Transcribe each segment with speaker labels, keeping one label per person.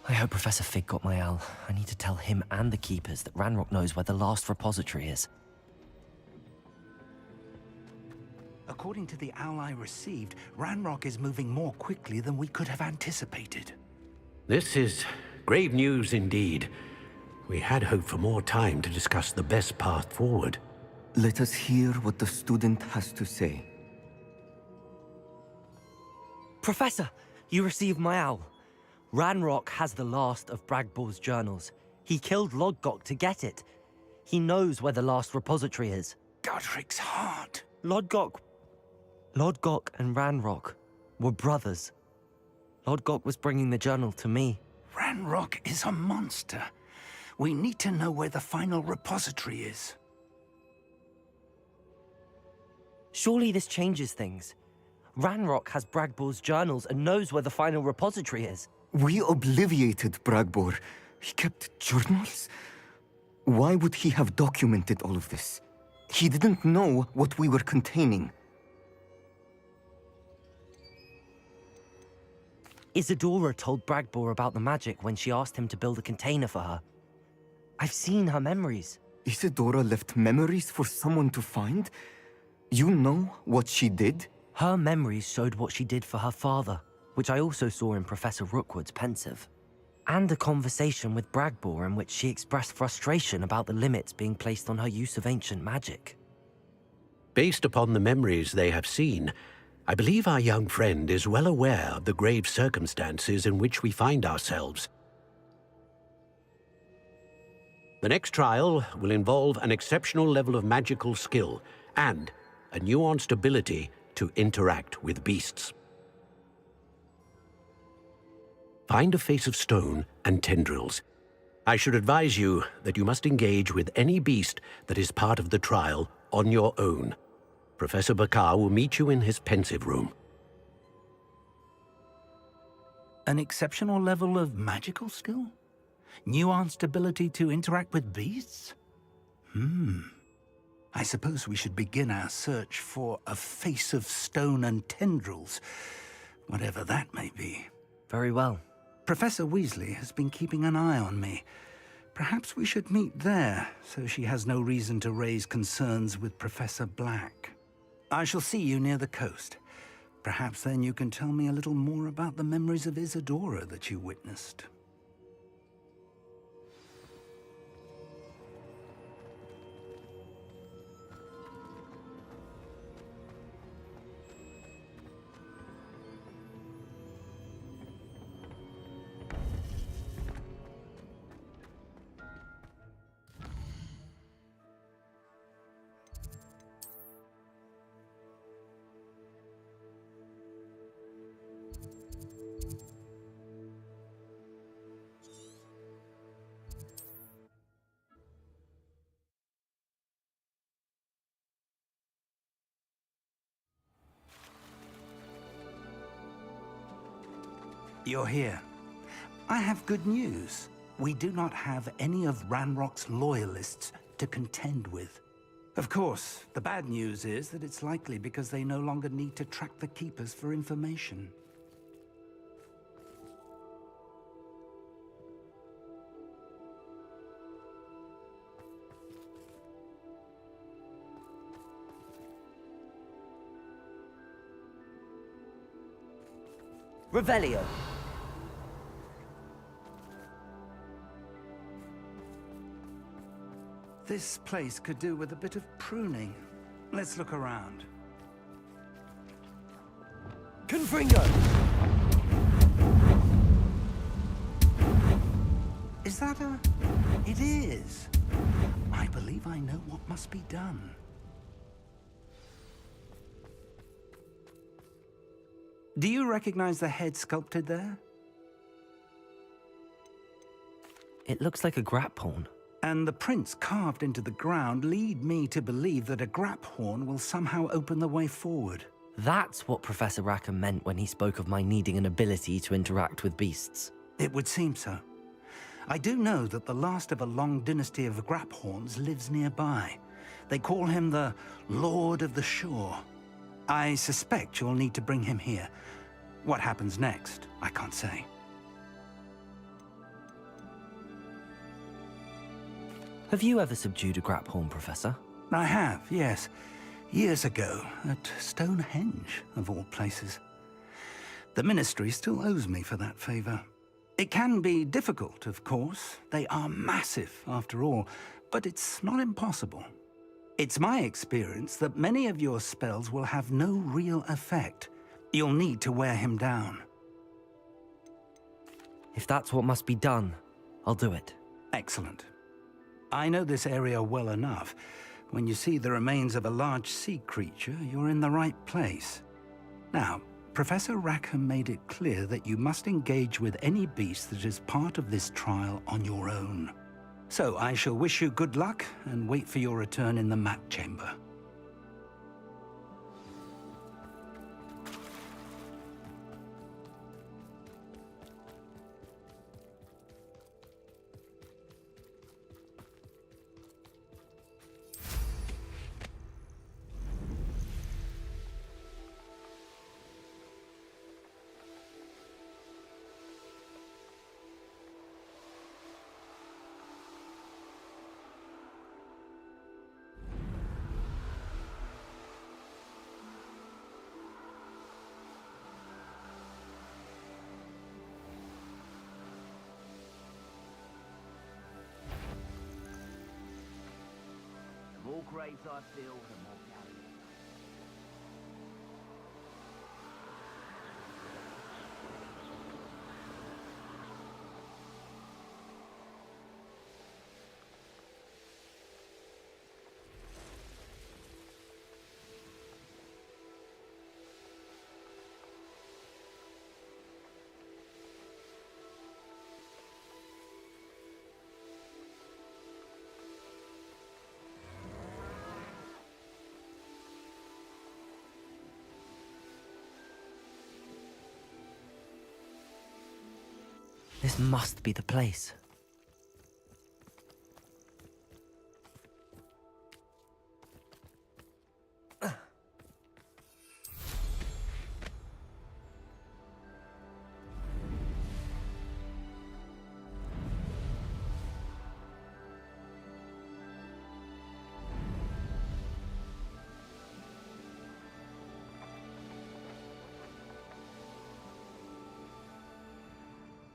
Speaker 1: I hope Professor Fig got my owl. I need to tell him and the Keepers that Ranrock knows where the last repository is.
Speaker 2: According to the owl I received, Ranrock is moving more quickly than we could have anticipated.
Speaker 3: This is grave news indeed. We had hoped for more time to discuss the best path forward.
Speaker 4: Let us hear what the student has to say.
Speaker 1: Professor, you received my owl. Ranrock has the last of Bragbor's journals. He killed Lodgok to get it. He knows where the last repository is.
Speaker 2: Godric's heart.
Speaker 1: Lodgok and Ranrock were brothers. Lodgok was bringing the journal to me.
Speaker 2: Ranrock is a monster. We need to know where the final repository is.
Speaker 1: Surely this changes things. Ranrock has Bragbor's journals and knows where the final repository is.
Speaker 4: We obliviated Bragbor. He kept journals? Why would he have documented all of this? He didn't know what we were containing.
Speaker 1: Isadora told Bragbor about the magic when she asked him to build a container for her. I've seen her memories.
Speaker 4: Isadora left memories for someone to find? You know what she did?
Speaker 1: Her memories showed what she did for her father, which I also saw in Professor Rookwood's pensive. And a conversation with Bragbor in which she expressed frustration about the limits being placed on her use of ancient magic.
Speaker 3: Based upon the memories they have seen, I believe our young friend is well aware of the grave circumstances in which we find ourselves. The next trial will involve an exceptional level of magical skill and a nuanced ability to interact with beasts. Find a face of stone and tendrils. I should advise you that you must engage with any beast that is part of the trial on your own. Professor Bakar will meet you in his pensive room.
Speaker 2: An exceptional level of magical skill? Nuanced ability to interact with beasts? I suppose we should begin our search for a face of stone and tendrils, whatever that may be.
Speaker 1: Very well.
Speaker 2: Professor Weasley has been keeping an eye on me. Perhaps we should meet there, so she has no reason to raise concerns with Professor Black. I shall see you near the coast. Perhaps then you can tell me a little more about the memories of Isadora that you witnessed. You're here. I have good news. We do not have any of Ranrock's loyalists to contend with. Of course, the bad news is that it's likely because they no longer need to track the Keepers for information.
Speaker 1: Revelio.
Speaker 2: This place could do with a bit of pruning. Let's look around.
Speaker 1: Confringo!
Speaker 2: Is that a... It is. I believe I know what must be done. Do you recognize the head sculpted there?
Speaker 1: It looks like a grap horn.
Speaker 2: And the prints carved into the ground lead me to believe that a grap horn will somehow open the way forward.
Speaker 1: That's what Professor Rackham meant when he spoke of my needing an ability to interact with beasts.
Speaker 2: It would seem so. I do know that the last of a long dynasty of Graphorns lives nearby. They call him the Lord of the Shore. I suspect you'll need to bring him here. What happens next, I can't say.
Speaker 1: Have you ever subdued a Graphorn, Professor?
Speaker 2: I have, yes. Years ago, at Stonehenge, of all places. The Ministry still owes me for that favor. It can be difficult, of course. They are massive, after all, but it's not impossible. It's my experience that many of your spells will have no real effect. You'll need to wear him down.
Speaker 1: If that's what must be done, I'll do it.
Speaker 2: Excellent. I know this area well enough. When you see the remains of a large sea creature, you're in the right place. Now, Professor Rackham made it clear that you must engage with any beast that is part of this trial on your own. So I shall wish you good luck and wait for your return in the map chamber.
Speaker 5: More graves I fill, the more carry.
Speaker 1: This must be the place.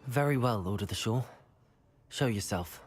Speaker 1: Very well, Lord of the Shore. Show yourself.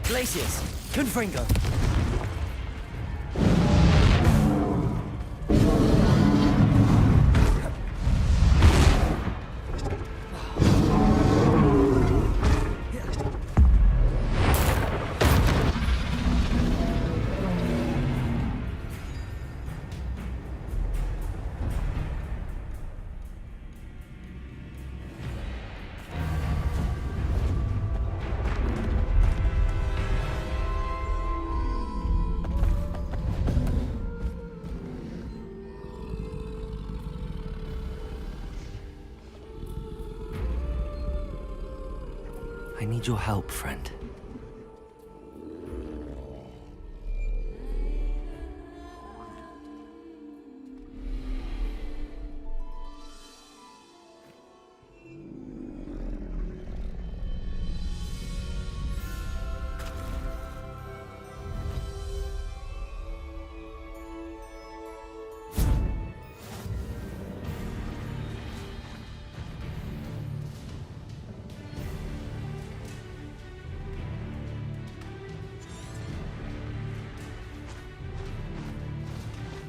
Speaker 1: Glacius, Confringo. need your help, friend.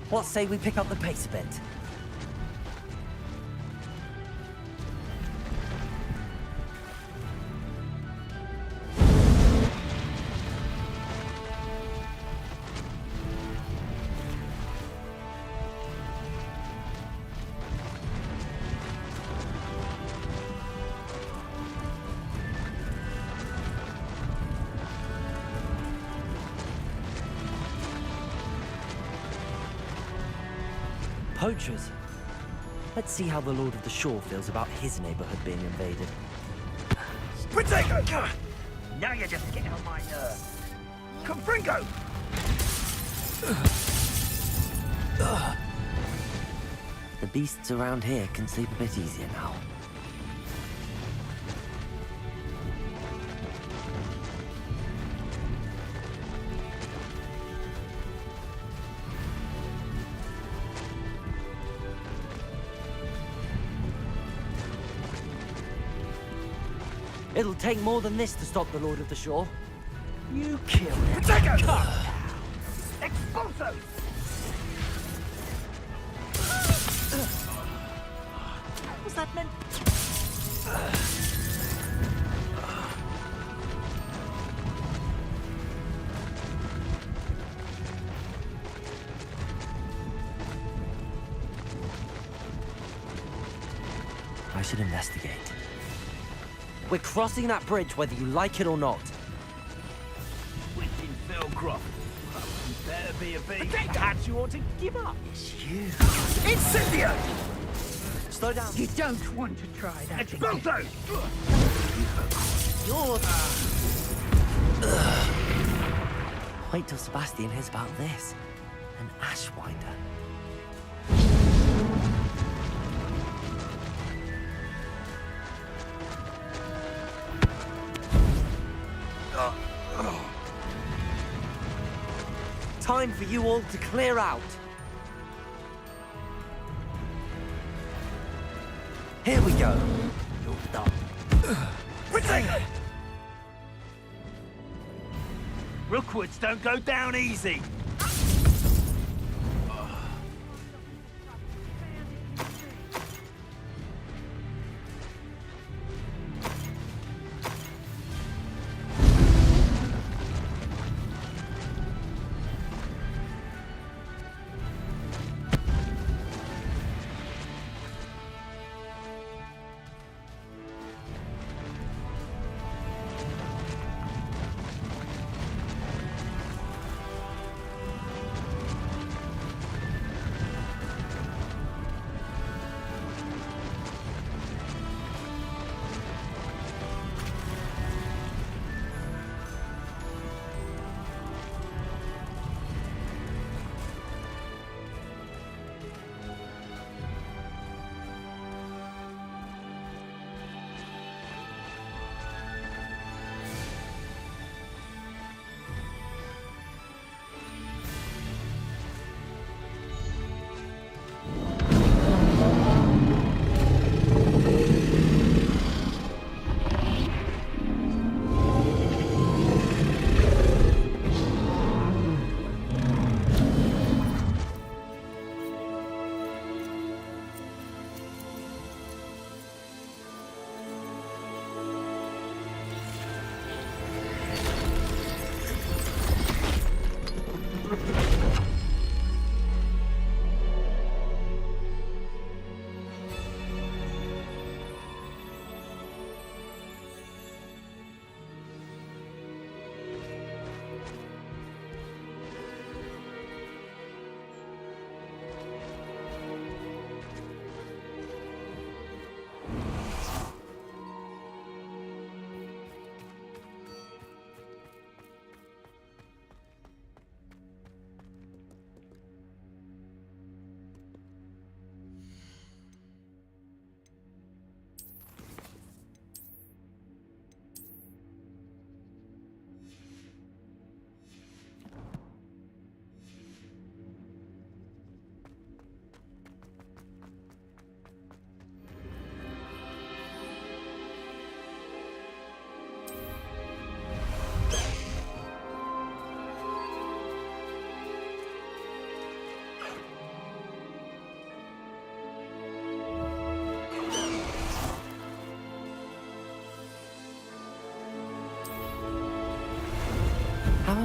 Speaker 1: What say we pick up the pace a bit? Poachers. Let's see how the Lord of the Shore feels about his neighborhood being invaded.
Speaker 5: Protego! Now you're just getting on my nerves. Confringo!
Speaker 1: The beasts around here can sleep a bit easier now. It'll take more than this to stop the Lord of the Shore.
Speaker 5: You killed him. Protego! Expulso! Was that meant?
Speaker 1: I should investigate. We're crossing that bridge whether you like it or not.
Speaker 5: Switching Philcroft. You better be a bee. Perhaps you ought to give up.
Speaker 1: It's you.
Speaker 5: Incendio!
Speaker 1: Slow down.
Speaker 6: You don't want to try that again.
Speaker 5: Expulso!
Speaker 1: You're... Wait till Sebastian hears about this. An Ashwinder. Time for you all to clear out. Here we go. You're done.
Speaker 5: Protego! Rookwoods don't go down easy.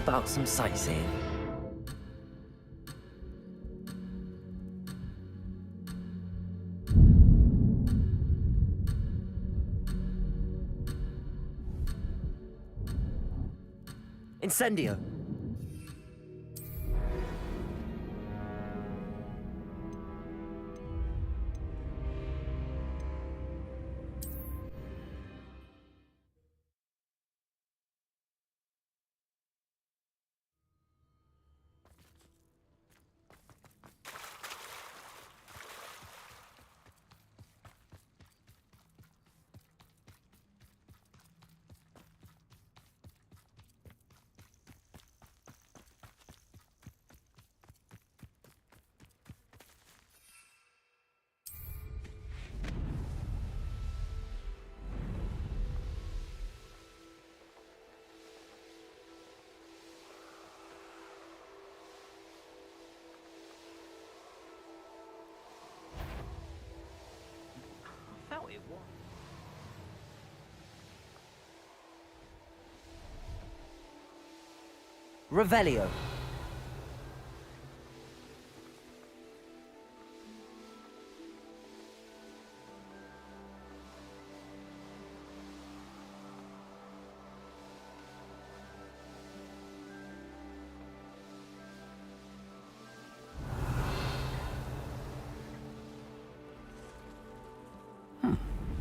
Speaker 1: about some sightseeing? Incendio!
Speaker 5: I felt it was.
Speaker 1: Revelio.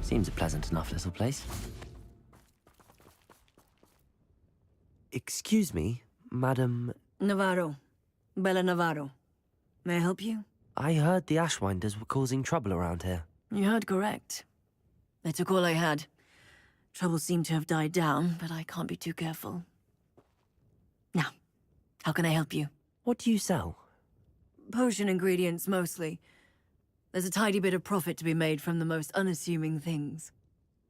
Speaker 1: Seems a pleasant enough little place. Excuse me, Madam...
Speaker 7: Navarro. Bella Navarro. May I help you?
Speaker 1: I heard the Ashwinders were causing trouble around here.
Speaker 7: You heard correct. They took all I had. Trouble seemed to have died down, but I can't be too careful. Now, how can I help you?
Speaker 1: What do you sell?
Speaker 7: Potion ingredients, mostly. There's a tidy bit of profit to be made from the most unassuming things.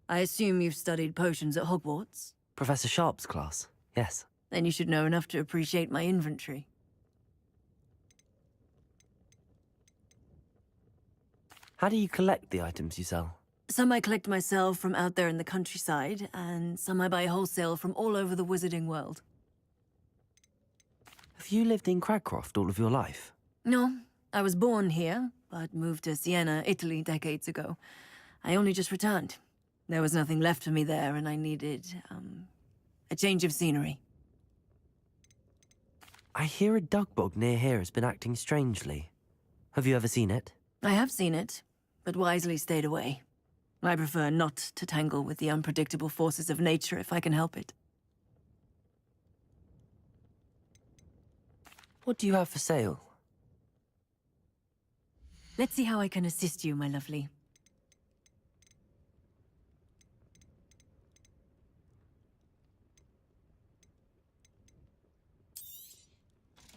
Speaker 7: I assume you've studied potions at Hogwarts?
Speaker 1: Professor Sharp's class, yes.
Speaker 7: Then you should know enough to appreciate my inventory.
Speaker 1: How do you collect the items you sell?
Speaker 7: Some I collect myself from out there in the countryside, and some I buy wholesale from all over the wizarding world.
Speaker 1: Have you lived in Cragcroft all of your life?
Speaker 7: No, I was born here, but moved to Siena, Italy, decades ago. I only just returned. There was nothing left for me there, and I needed, a change of scenery.
Speaker 1: I hear a dugbog near here has been acting strangely. Have you ever seen it?
Speaker 7: I have seen it, but wisely stayed away. I prefer not to tangle with the unpredictable forces of nature if I can help it.
Speaker 1: What do you have for sale?
Speaker 7: Let's see how I can assist you, my lovely.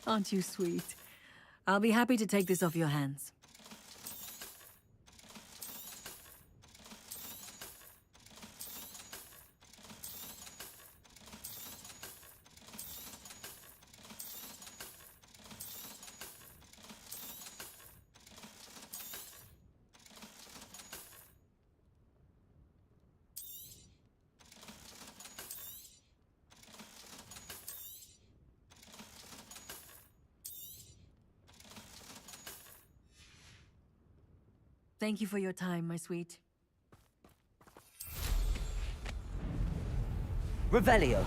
Speaker 7: Aren't you sweet? I'll be happy to take this off your hands. Thank you for your time, my sweet.
Speaker 1: Revelio.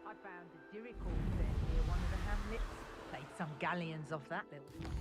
Speaker 6: I found a Jericho there near one of the hamlets. Played some galleons off that little...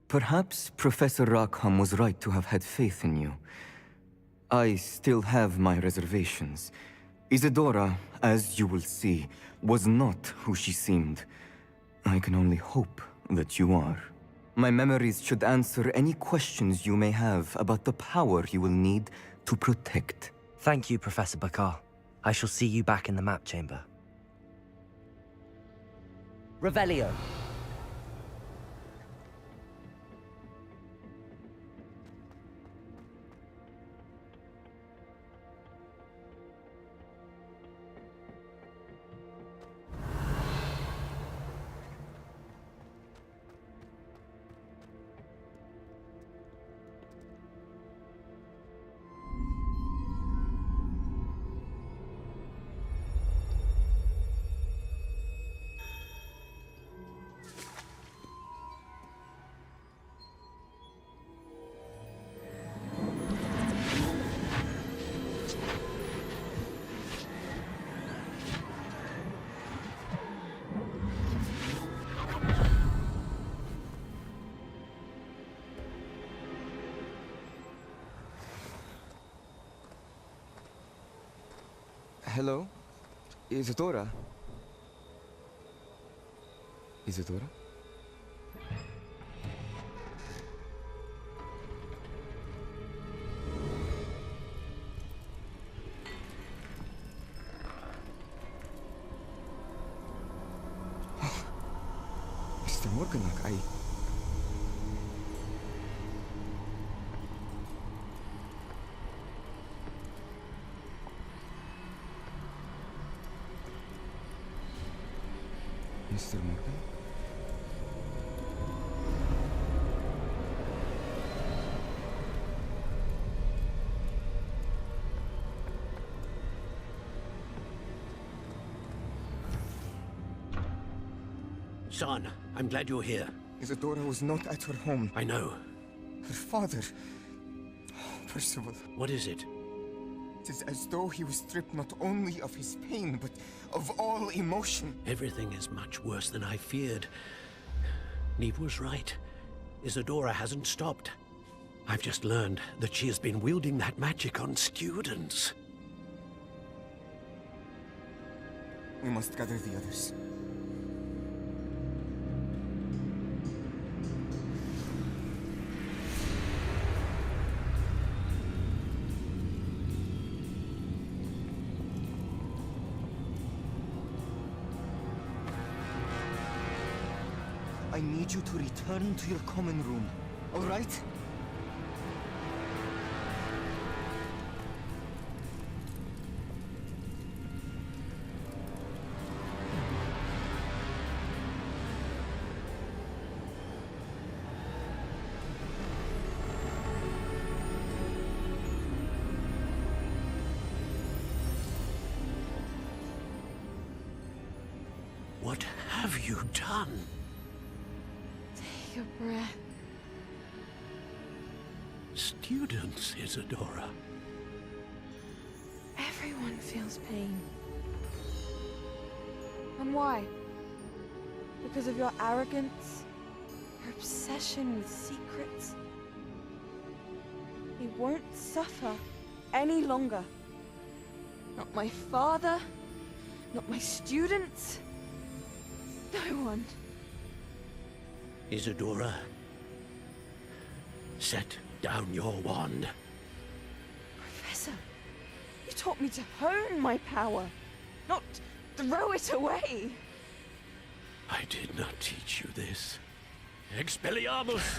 Speaker 4: Perhaps Professor Rackham was right to have had faith in you. I still have my reservations. Isadora, as you will see, was not who she seemed. I can only hope that you are. My memories should answer any questions you may have about the power you will need to protect.
Speaker 1: Thank you, Professor Bakar. I shall see you back in the map chamber. Revelio.
Speaker 8: Hello? Isadora? Isadora? Mr. Morganach, Mr. Morgan?
Speaker 3: Son, I'm glad you're here.
Speaker 4: Isadora was not at her home.
Speaker 3: I know.
Speaker 4: Her father... Percival.
Speaker 3: What is it?
Speaker 4: It is as though he was stripped not only of his pain, but of all emotion.
Speaker 3: Everything is much worse than I feared. Neve was right. Isadora hasn't stopped. I've just learned that she has been wielding that magic on students.
Speaker 4: We must gather the others. I need you to return to your common room, all right?
Speaker 3: What have you done?
Speaker 9: Take a breath.
Speaker 3: Students, Isadora.
Speaker 9: Everyone feels pain. And why? Because of your arrogance? Your obsession with secrets? He won't suffer any longer. Not my father, not my students, no one.
Speaker 3: Isadora, set down your wand.
Speaker 9: Professor, you taught me to hone my power, not throw it away.
Speaker 3: I did not teach you this. Expelliarmus!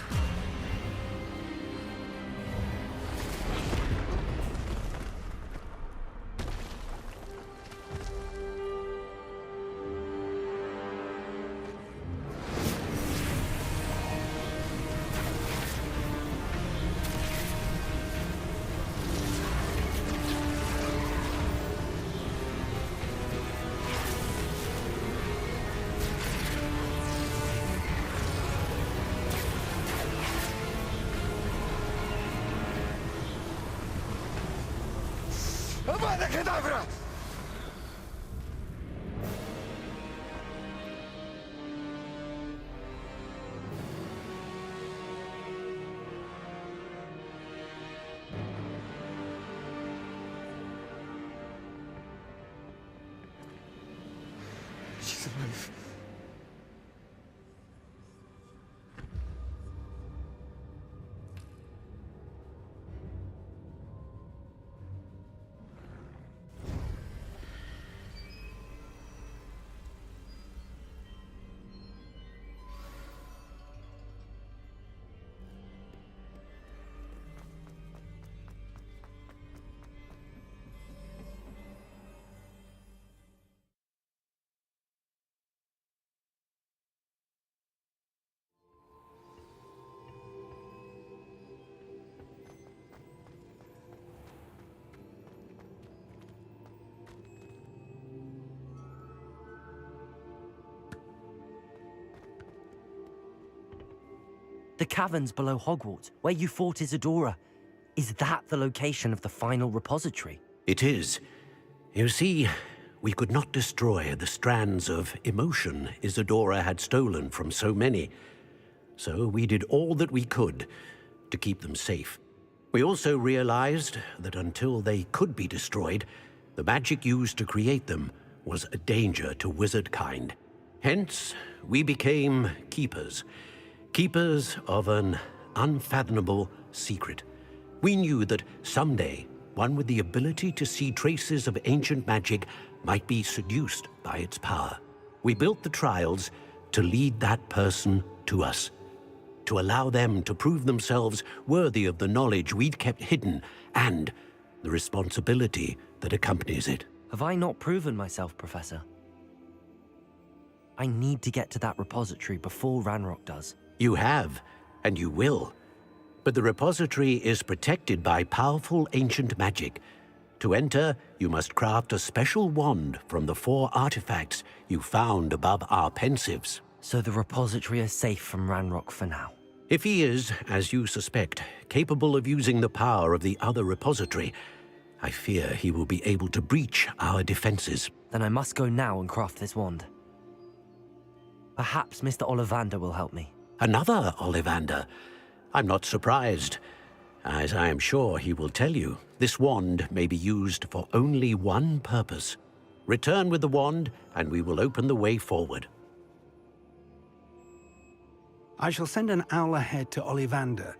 Speaker 4: Avada Kedavra!
Speaker 1: The caverns below Hogwarts, where you fought Isadora. Is that the location of the final repository?
Speaker 3: It is. You see, we could not destroy the strands of emotion Isadora had stolen from so many. So we did all that we could to keep them safe. We also realized that until they could be destroyed, the magic used to create them was a danger to wizard kind. Hence, we became keepers. Keepers of an unfathomable secret. We knew that someday, one with the ability to see traces of ancient magic might be seduced by its power. We built the trials to lead that person to us, to allow them to prove themselves worthy of the knowledge we'd kept hidden and the responsibility that accompanies it.
Speaker 1: Have I not proven myself, Professor? I need to get to that repository before Ranrock does.
Speaker 3: You have, and you will. But the repository is protected by powerful ancient magic. To enter, you must craft a special wand from the 4 artifacts you found above our pensives.
Speaker 1: So the repository is safe from Ranrock for now.
Speaker 3: If he is, as you suspect, capable of using the power of the other repository, I fear he will be able to breach our defenses.
Speaker 1: Then I must go now and craft this wand. Perhaps Mr. Ollivander will help me.
Speaker 3: Another Ollivander? I'm not surprised. As I am sure he will tell you, this wand may be used for only one purpose. Return with the wand, and we will open the way forward.
Speaker 2: I shall send an owl ahead to Ollivander.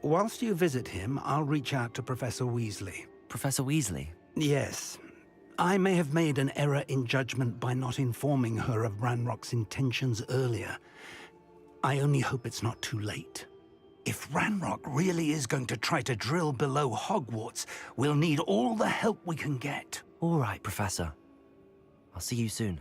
Speaker 2: Whilst you visit him, I'll reach out to Professor Weasley.
Speaker 1: Professor Weasley?
Speaker 2: Yes. I may have made an error in judgment by not informing her of Ranrock's intentions earlier. I only hope it's not too late. If Ranrock really is going to try to drill below Hogwarts, we'll need all the help we can get.
Speaker 1: All right, Professor. I'll see you soon.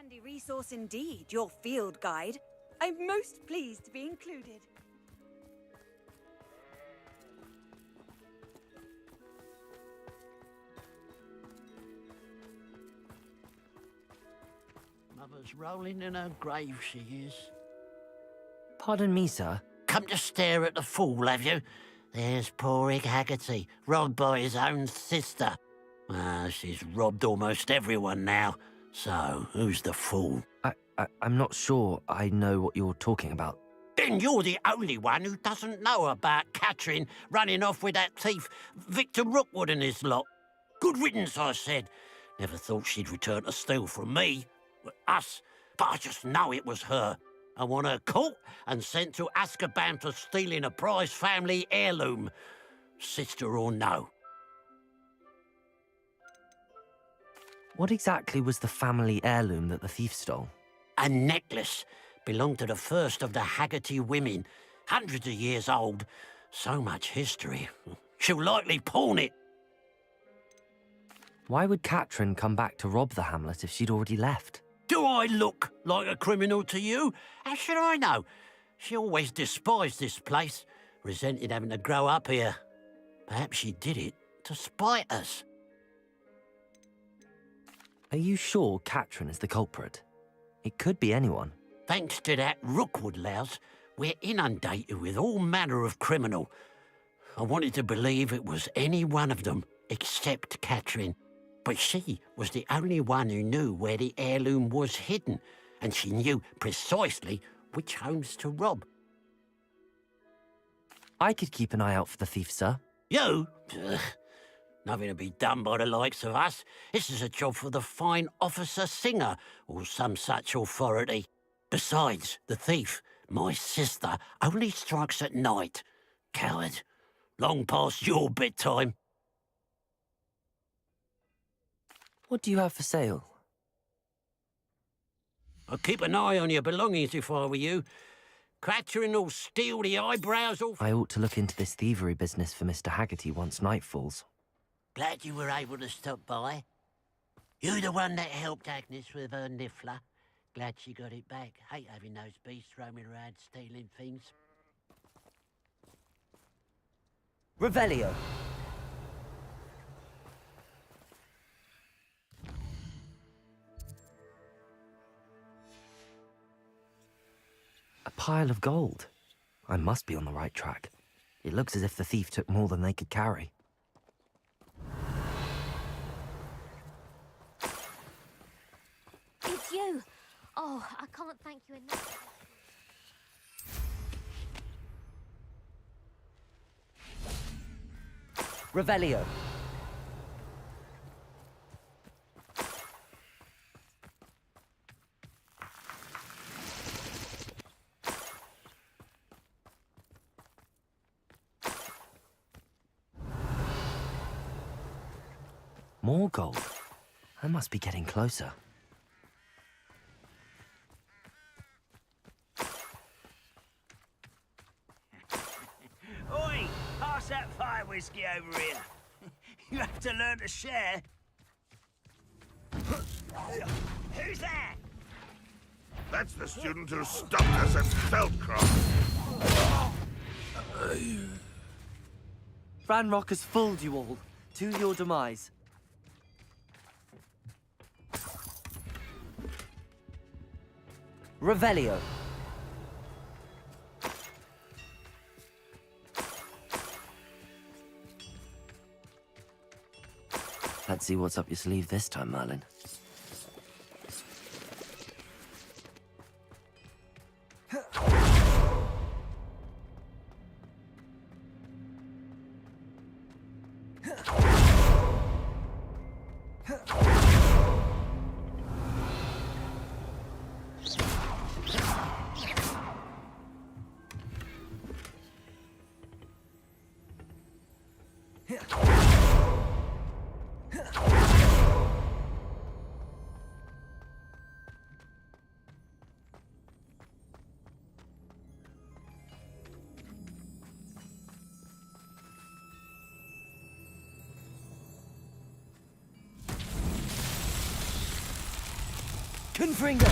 Speaker 10: handy resource indeed, your field guide. I'm most pleased to be included.
Speaker 11: Mother's rolling in her grave, she is.
Speaker 1: Pardon me, sir.
Speaker 11: Come to stare at the fool, have you? There's poor Ig Haggerty, robbed by his own sister. She's robbed almost everyone now. So, who's the fool?
Speaker 1: I'm not sure I know what you're talking about.
Speaker 11: Then you're the only one who doesn't know about Catherine running off with that thief, Victor Rookwood and his lot. Good riddance, I said. Never thought she'd return to steal from me. Us. But I just know it was her. I want her caught and sent to Azkaban for stealing a prized family heirloom. Sister or no.
Speaker 1: What exactly was the family heirloom that the thief stole?
Speaker 11: A necklace. Belonged to the first of the Haggerty women. Hundreds of years old. So much history. She'll likely pawn it.
Speaker 1: Why would Catherine come back to rob the hamlet if she'd already left?
Speaker 11: Do I look like a criminal to you? How should I know? She always despised this place, resented having to grow up here. Perhaps she did it to spite us.
Speaker 1: Are you sure Catherine is the culprit? It could be anyone.
Speaker 11: Thanks to that Rookwood louse, we're inundated with all manner of criminal. I wanted to believe it was any one of them, except Catherine. But she was the only one who knew where the heirloom was hidden, and she knew precisely which homes to rob.
Speaker 1: I could keep an eye out for the thief, sir.
Speaker 11: You? Ugh. Nothing to be done by the likes of us. This is a job for the fine officer Singer, or some such authority. Besides, the thief, my sister, only strikes at night. Coward. Long past your bedtime.
Speaker 1: What do you have for sale?
Speaker 11: I'd keep an eye on your belongings if I were you. Catherine will steal the eyebrows off.
Speaker 1: I ought to look into this thievery business for Mr. Haggerty once night falls.
Speaker 11: Glad you were able to stop by. You the one that helped Agnes with her niffler. Glad she got it back. Hate having those beasts roaming around stealing things.
Speaker 1: Revelio. A pile of gold. I must be on the right track. It looks as if the thief took more than they could carry.
Speaker 12: It's you! Oh, I can't thank you enough.
Speaker 1: Revelio. More gold. I must be getting closer.
Speaker 5: Oi! Pass that fire whiskey over here. You have to learn to share. Who's that?
Speaker 13: That's the student who stopped us at Feldcroft.
Speaker 1: Ranrock has fooled you all. To your demise. Revelio. Let's see what's up your sleeve this time, Merlin. Confringo!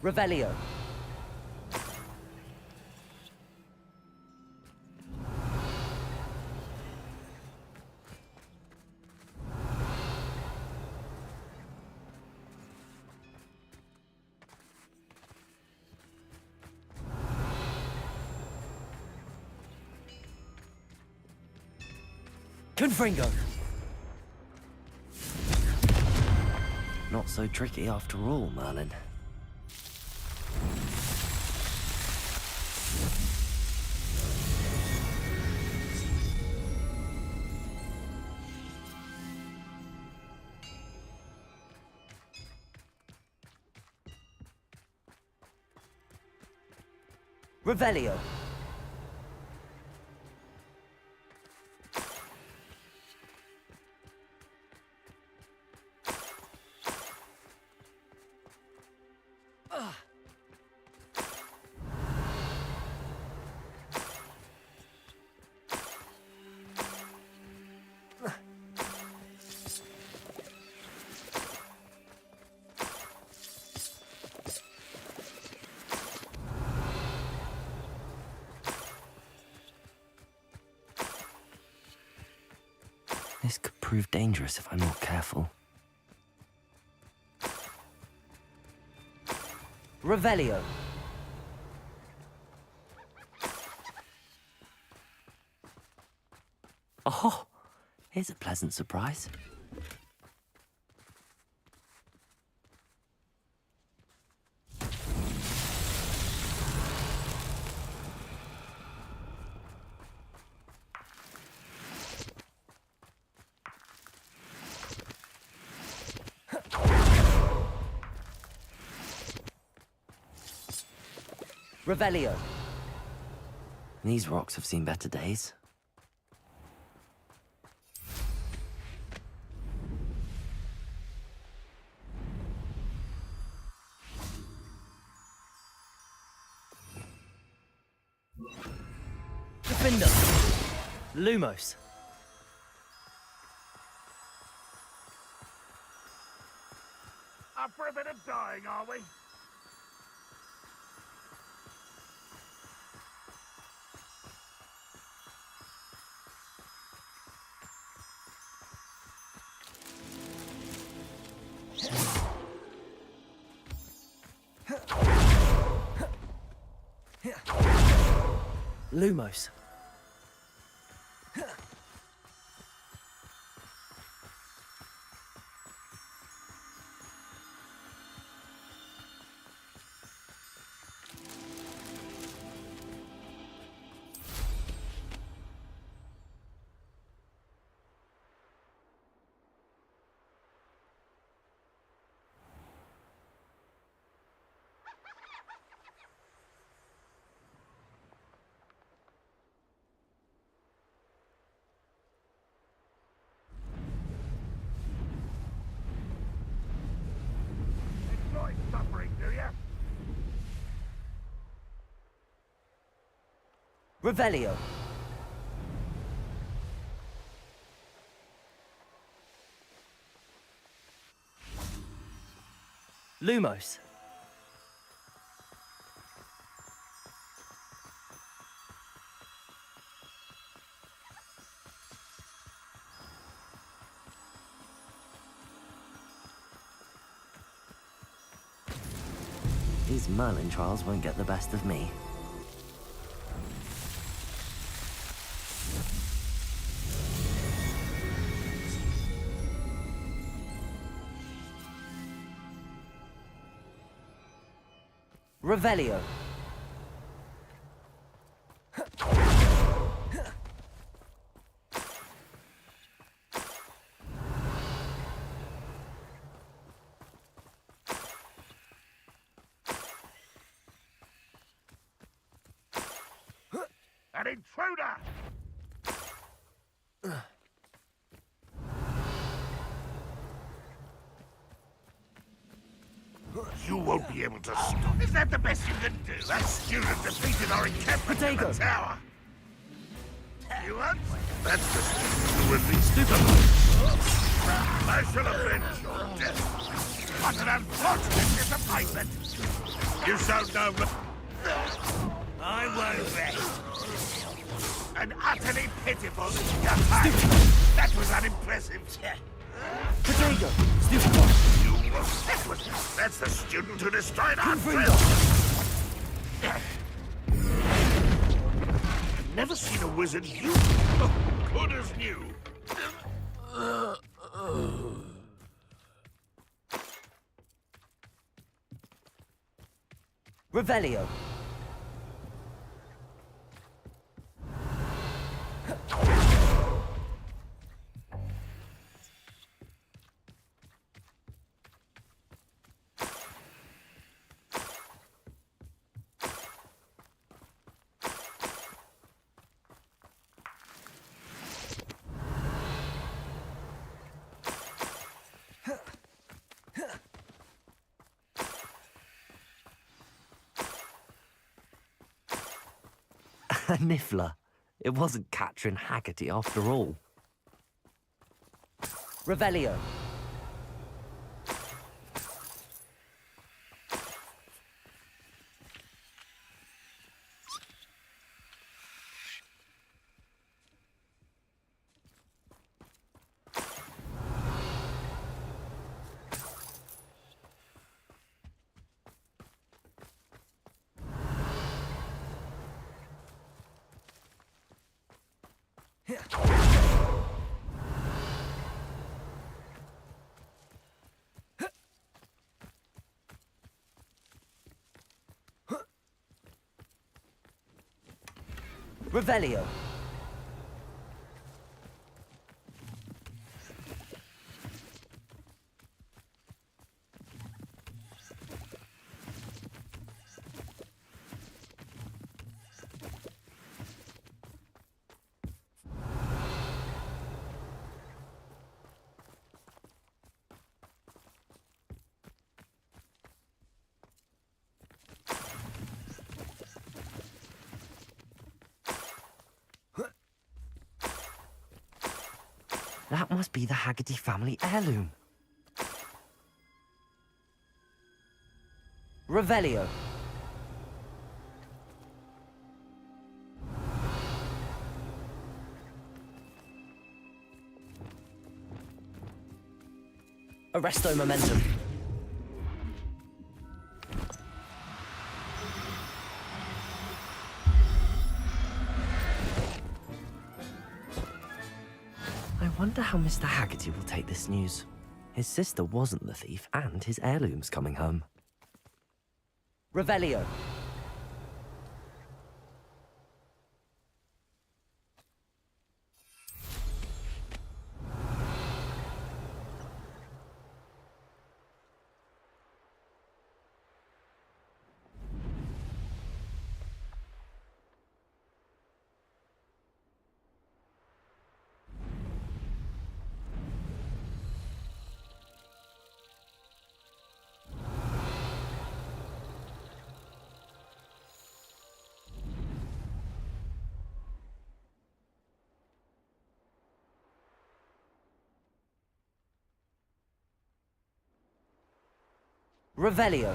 Speaker 1: Revelio. Confringo. Not so tricky after all, Merlin. Revelio. This could prove dangerous if I'm not careful. Revelio. Oh, here's a pleasant surprise. Revelio. These rocks have seen better days. Defender. Lumos.
Speaker 13: Up for a bit of dying, are we?
Speaker 1: Lumos.
Speaker 13: Enjoy suffering, do you?
Speaker 1: Revelio. Lumos. These Merlin trials won't get the best of me. Revelio.
Speaker 13: An intruder! able to stop. Is that the best you can do? That student defeated our encampment in the tower. You want? That's the student who released it. I shall avenge your death. What an unfortunate disappointment. You shall know. I won't rest. An utterly pitiful defeat. That was unimpressive.
Speaker 5: Potato!
Speaker 13: That's the student who destroyed our drill. Never seen a wizard you. Good as new.
Speaker 1: Revelio. A niffler. It wasn't Catherine Haggerty after all. Revelio. Revelio. That must be the Haggerty family heirloom. Revelio. Arresto momentum. I wonder how Mr. Haggerty will take this news. His sister wasn't the thief, and his heirloom's coming home. Revelio. Revelio.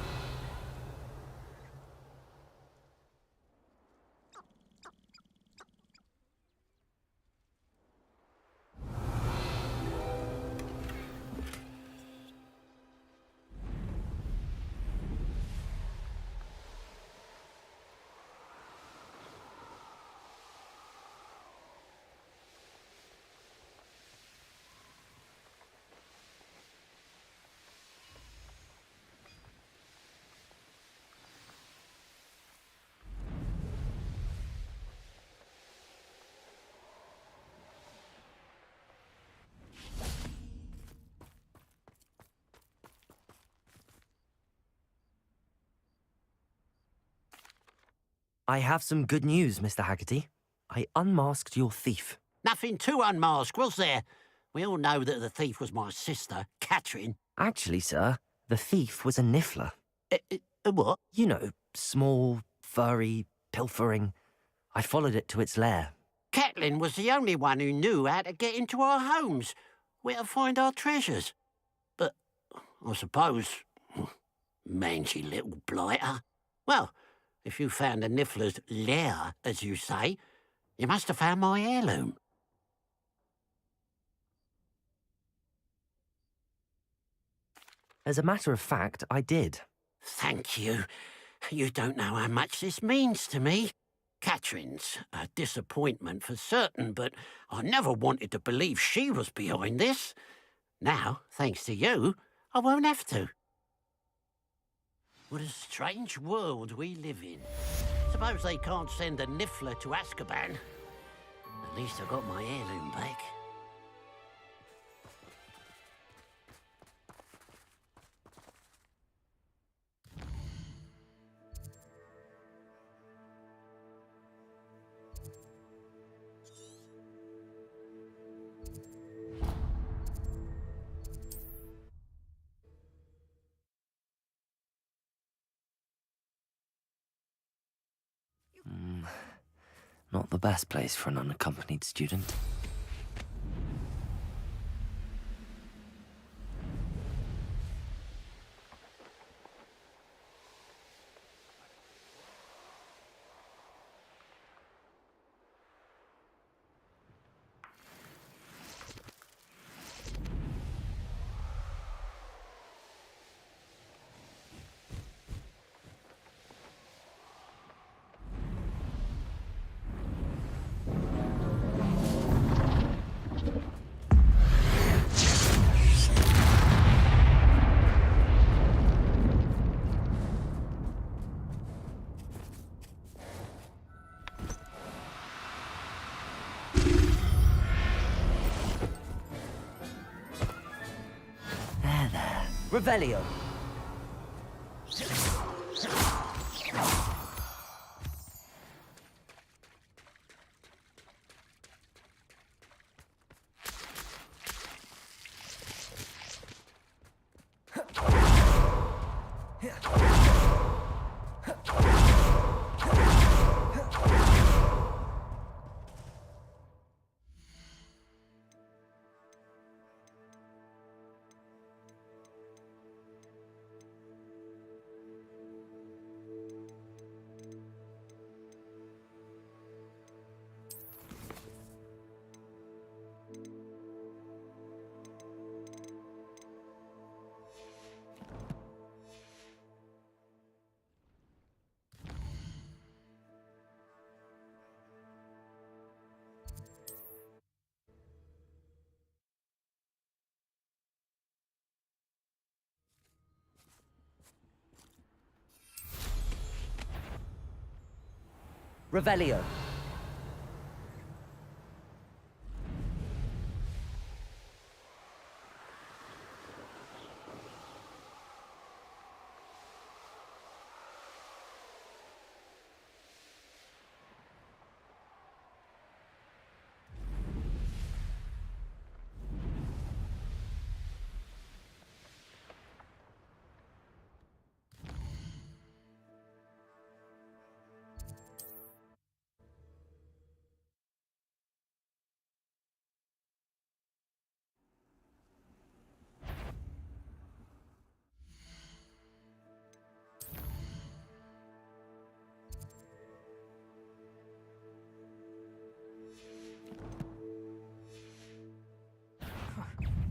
Speaker 1: I have some good news, Mr. Haggerty. I unmasked your thief.
Speaker 11: Nothing to unmask, was there? We all know that the thief was my sister, Catherine.
Speaker 1: Actually, sir, the thief was a niffler.
Speaker 11: A what?
Speaker 1: You know, small, furry, pilfering. I followed it to its lair.
Speaker 11: Catelyn was the only one who knew how to get into our homes, where to find our treasures. But I suppose, mangy little blighter. Well, if you found the Niffler's lair, as you say, you must have found my heirloom.
Speaker 1: As a matter of fact, I did.
Speaker 11: Thank you. You don't know how much this means to me. Catherine's a disappointment for certain, but I never wanted to believe she was behind this. Now, thanks to you, I won't have to. What a strange world we live in. Suppose they can't send a Niffler to Azkaban. At least I got my heirloom back.
Speaker 1: Not the best place for an unaccompanied student. Revelio. Revelio.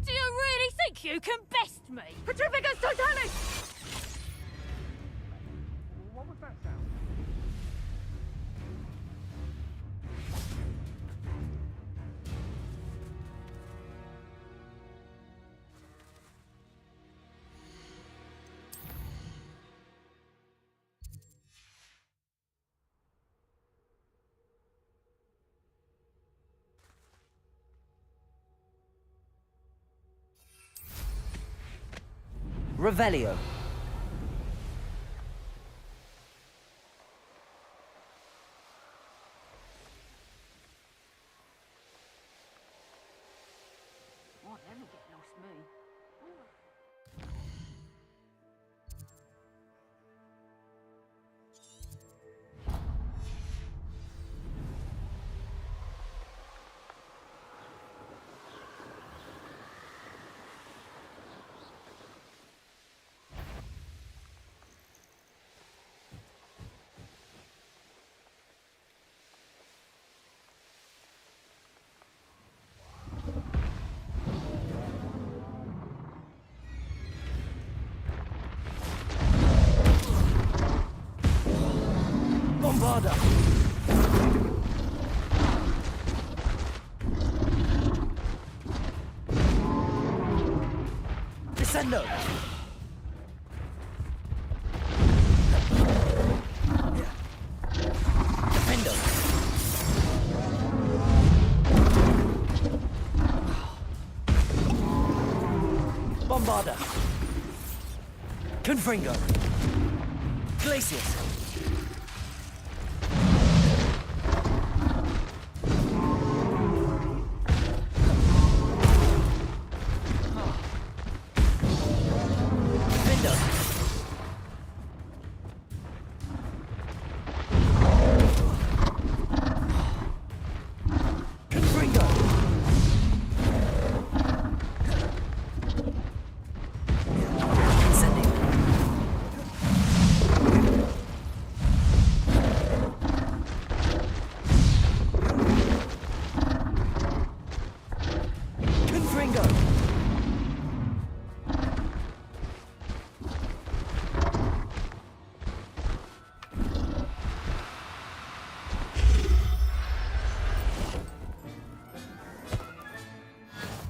Speaker 12: Do you really think you can best me? Petrificus Totalis!
Speaker 5: What was that sound?
Speaker 1: Revelio.
Speaker 12: Why let me get lost me?
Speaker 5: Bombarda! Descendo! Defendo! Bombarda! Confringo! Glacius!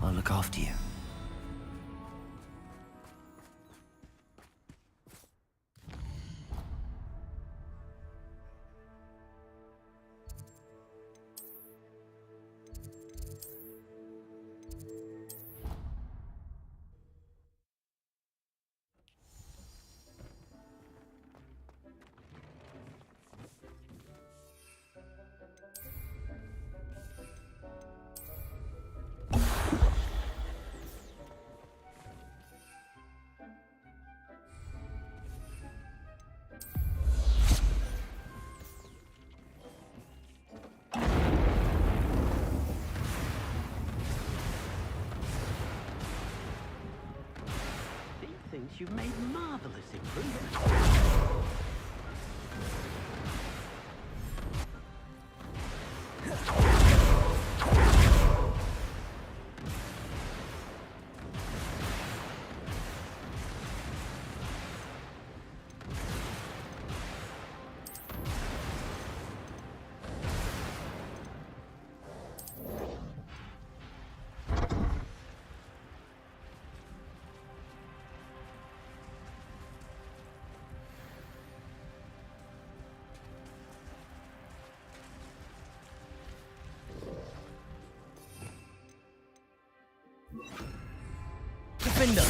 Speaker 1: I'll look after you.
Speaker 11: You've made marvelous improvements.
Speaker 5: Defender!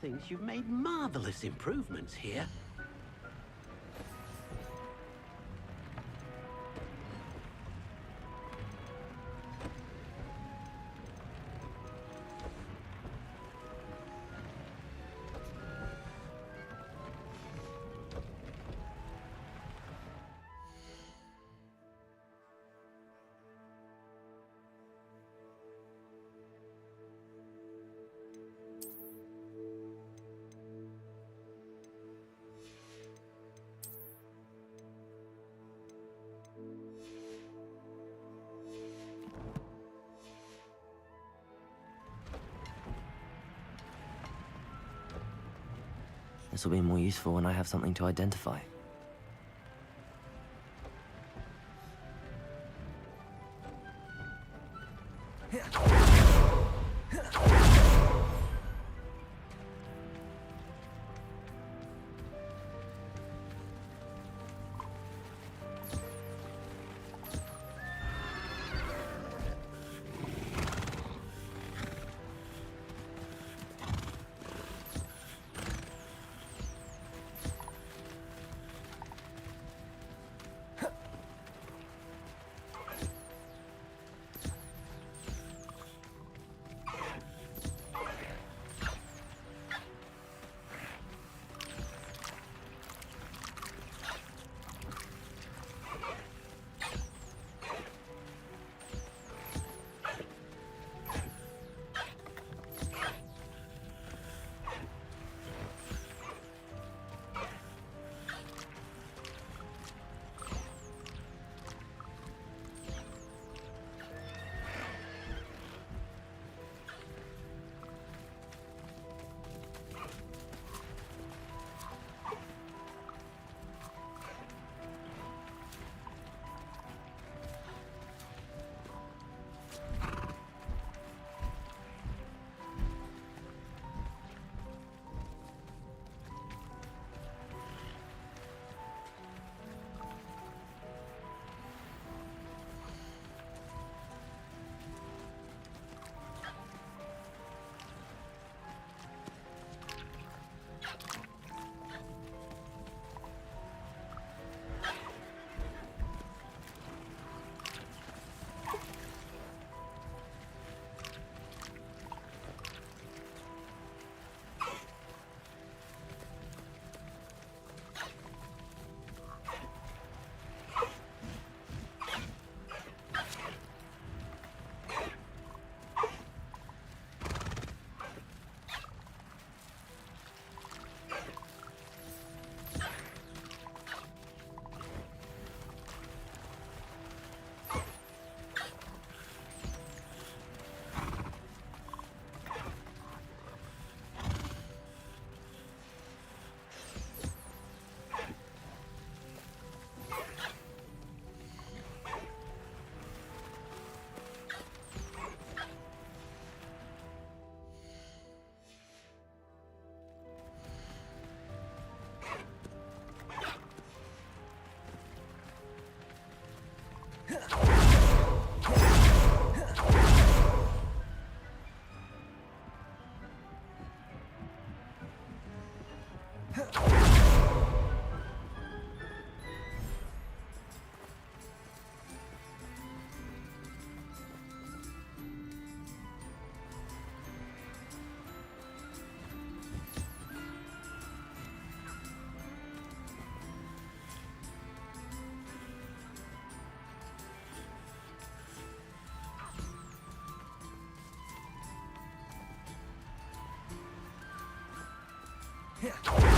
Speaker 11: Thinks you've made marvelous improvements here.
Speaker 1: This will be more useful when I have something to identify.
Speaker 5: Yeah.